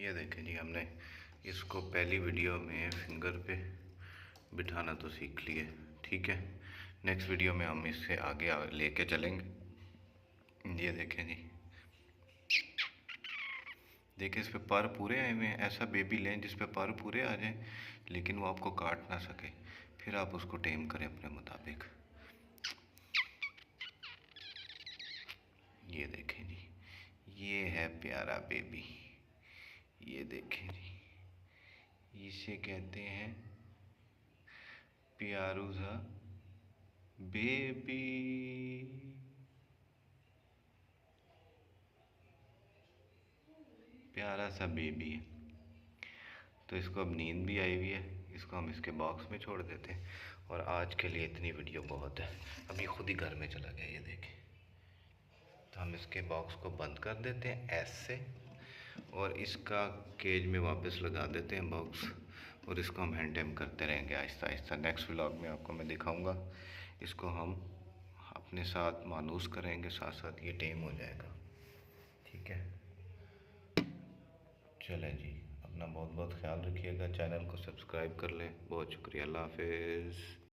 ये देखें जी, हमने इसको पहली वीडियो में फिंगर पे बिठाना तो सीख लिए, ठीक है। नेक्स्ट वीडियो में हम इससे आगे लेके चलेंगे। ये देखें जी, देखिए इस पे पर पूरे आए हुए हैं। ऐसा बेबी लें जिस पे पर पूरे आ जाएं लेकिन वो आपको काट ना सके, फिर आप उसको टेम करें अपने मुताबिक। ये देखें जी, ये है प्यारा बेबी। ये देखें जी, इसे कहते हैं प्यारू सा बेबी। प्यारा सा बेबी है। तो इसको अब नींद भी आई हुई है, इसको हम इसके बॉक्स में छोड़ देते हैं। और आज के लिए इतनी वीडियो बहुत है। अभी खुद ही घर में चला गया, ये देखें। तो हम इसके बॉक्स को बंद कर देते हैं ऐसे, और इसका केज में वापस लगा देते हैं बॉक्स, और इसको हम हैंड टेम करते रहेंगे आहिस्ता आहिस्ता। नेक्स्ट व्लॉग में आपको मैं दिखाऊंगा। इसको हम अपने साथ मानूस करेंगे, साथ साथ ये टेम हो जाएगा, ठीक है। चलें जी, अपना बहुत बहुत ख्याल रखिएगा। चैनल को सब्सक्राइब कर लें। बहुत शुक्रिया। अल्लाह हाफिज़।